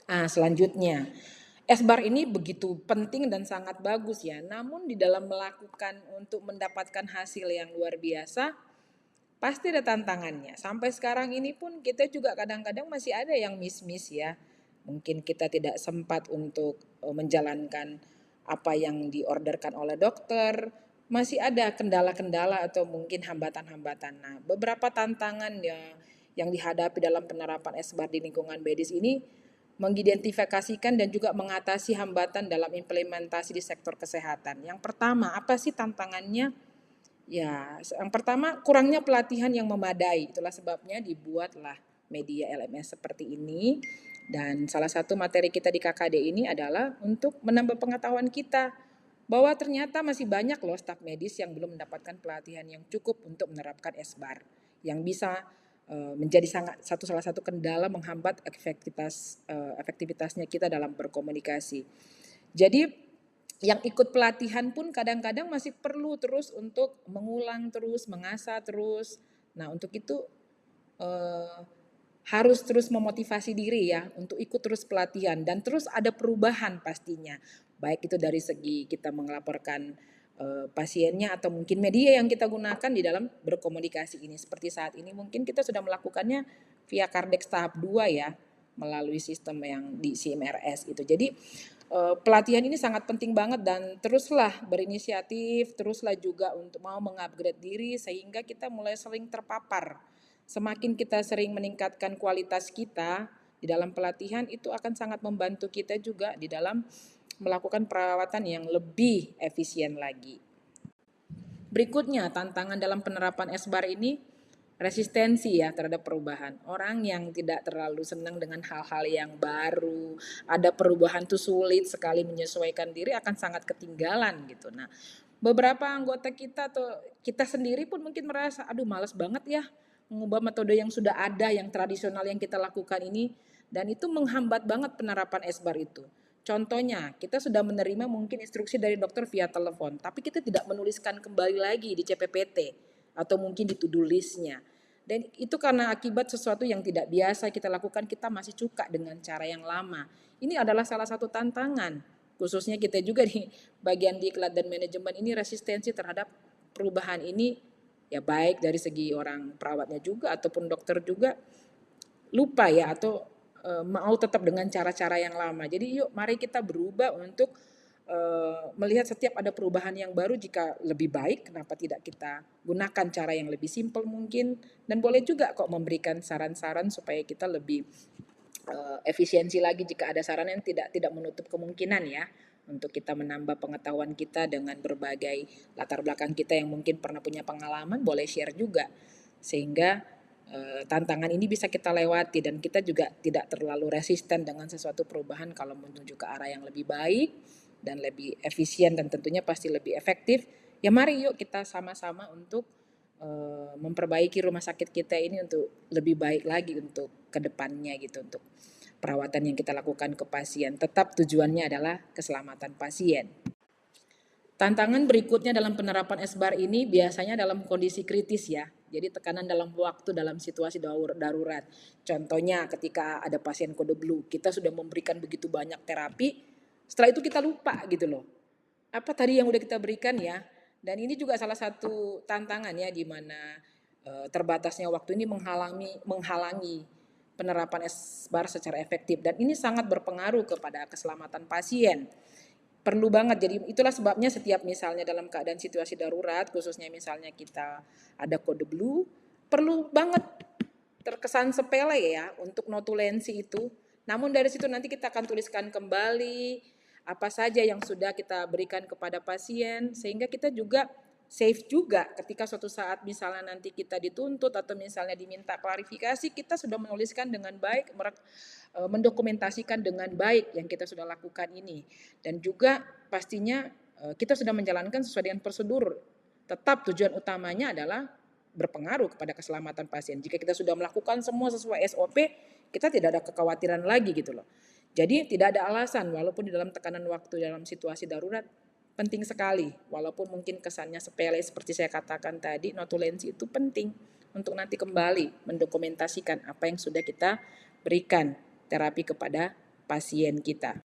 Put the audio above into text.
Selanjutnya, SBAR ini begitu penting dan sangat bagus ya. Namun di dalam melakukan untuk mendapatkan hasil yang luar biasa, pasti ada tantangannya. Sampai sekarang ini pun kita juga kadang-kadang masih ada yang miss-miss ya. Mungkin kita tidak sempat untuk menjalankan apa yang diorderkan oleh dokter. Masih ada kendala-kendala atau mungkin hambatan-hambatan. Nah, beberapa tantangan ya yang dihadapi dalam penerapan SBAR di lingkungan medis ini mengidentifikasikan dan juga mengatasi hambatan dalam implementasi di sektor kesehatan. Yang pertama, apa sih tantangannya? Ya, yang pertama kurangnya pelatihan yang memadai. Itulah sebabnya dibuatlah media LMS seperti ini. Dan salah satu materi kita di KKD ini adalah untuk menambah pengetahuan kita bahwa ternyata masih banyak loh staf medis yang belum mendapatkan pelatihan yang cukup untuk menerapkan SBAR yang bisa menjadi salah satu kendala menghambat efektivitasnya kita dalam berkomunikasi. Jadi yang ikut pelatihan pun kadang-kadang masih perlu terus untuk mengulang terus, mengasah terus. Nah, untuk itu harus terus memotivasi diri ya untuk ikut terus pelatihan dan terus ada perubahan pastinya. Baik itu dari segi kita melaporkan pasiennya atau mungkin media yang kita gunakan di dalam berkomunikasi ini. Seperti saat ini mungkin kita sudah melakukannya via Kardex tahap 2 ya, melalui sistem yang di CMRS itu. Jadi pelatihan ini sangat penting banget dan teruslah berinisiatif, teruslah juga untuk mau mengupgrade diri sehingga kita mulai sering terpapar. Semakin kita sering meningkatkan kualitas kita di dalam pelatihan itu akan sangat membantu kita juga di dalam melakukan perawatan yang lebih efisien lagi. Berikutnya, tantangan dalam penerapan SBAR ini resistensi ya terhadap perubahan. Orang yang tidak terlalu senang dengan hal-hal yang baru, ada perubahan tuh sulit sekali menyesuaikan diri akan sangat ketinggalan gitu. Nah, beberapa anggota kita atau kita sendiri pun mungkin merasa, aduh males banget ya mengubah metode yang sudah ada, yang tradisional yang kita lakukan ini. Dan itu menghambat banget penerapan SBAR itu. Contohnya, kita sudah menerima mungkin instruksi dari dokter via telepon, tapi kita tidak menuliskan kembali lagi di CPPT atau mungkin di to-do list-nya. Dan itu karena akibat sesuatu yang tidak biasa kita lakukan, kita masih suka dengan cara yang lama. Ini adalah salah satu tantangan, khususnya kita juga di bagian diklat dan manajemen ini resistensi terhadap perubahan ini, ya baik dari segi orang perawatnya juga ataupun dokter juga lupa ya atau mau tetap dengan cara-cara yang lama. Jadi yuk mari kita berubah untuk melihat setiap ada perubahan yang baru jika lebih baik, kenapa tidak kita gunakan cara yang lebih simpel mungkin dan boleh juga kok memberikan saran-saran supaya kita lebih efisiensi lagi jika ada saran yang tidak menutup kemungkinan ya untuk kita menambah pengetahuan kita dengan berbagai latar belakang kita yang mungkin pernah punya pengalaman boleh share juga sehingga tantangan ini bisa kita lewati dan kita juga tidak terlalu resisten dengan sesuatu perubahan kalau menuju ke arah yang lebih baik dan lebih efisien dan tentunya pasti lebih efektif. Ya mari yuk kita sama-sama untuk memperbaiki rumah sakit kita ini untuk lebih baik lagi untuk kedepannya gitu untuk perawatan yang kita lakukan ke pasien. Tetap tujuannya adalah keselamatan pasien. Tantangan berikutnya dalam penerapan SBAR ini biasanya dalam kondisi kritis ya. Jadi tekanan dalam waktu dalam situasi darurat. Contohnya ketika ada pasien kode blue, kita sudah memberikan begitu banyak terapi, setelah itu kita lupa gitu loh. Apa tadi yang udah kita berikan ya? Dan ini juga salah satu tantangan ya di mana terbatasnya waktu ini menghalangi penerapan SBAR secara efektif dan ini sangat berpengaruh kepada keselamatan pasien. Perlu banget, jadi itulah sebabnya setiap misalnya dalam keadaan situasi darurat, khususnya misalnya kita ada kode blue, perlu banget terkesan sepele ya untuk notulensi itu. Namun dari situ nanti kita akan tuliskan kembali apa saja yang sudah kita berikan kepada pasien sehingga kita juga safe juga ketika suatu saat misalnya nanti kita dituntut atau misalnya diminta klarifikasi kita sudah menuliskan dengan baik, mendokumentasikan dengan baik yang kita sudah lakukan ini dan juga pastinya kita sudah menjalankan sesuai dengan prosedur. Tetap tujuan utamanya adalah berpengaruh kepada keselamatan pasien. Jika kita sudah melakukan semua sesuai SOP, kita tidak ada kekhawatiran lagi gitu loh. Jadi tidak ada alasan walaupun di dalam tekanan waktu dalam situasi darurat penting sekali. Walaupun mungkin kesannya sepele seperti saya katakan tadi, notulensi itu penting untuk nanti kembali mendokumentasikan apa yang sudah kita berikan terapi kepada pasien kita.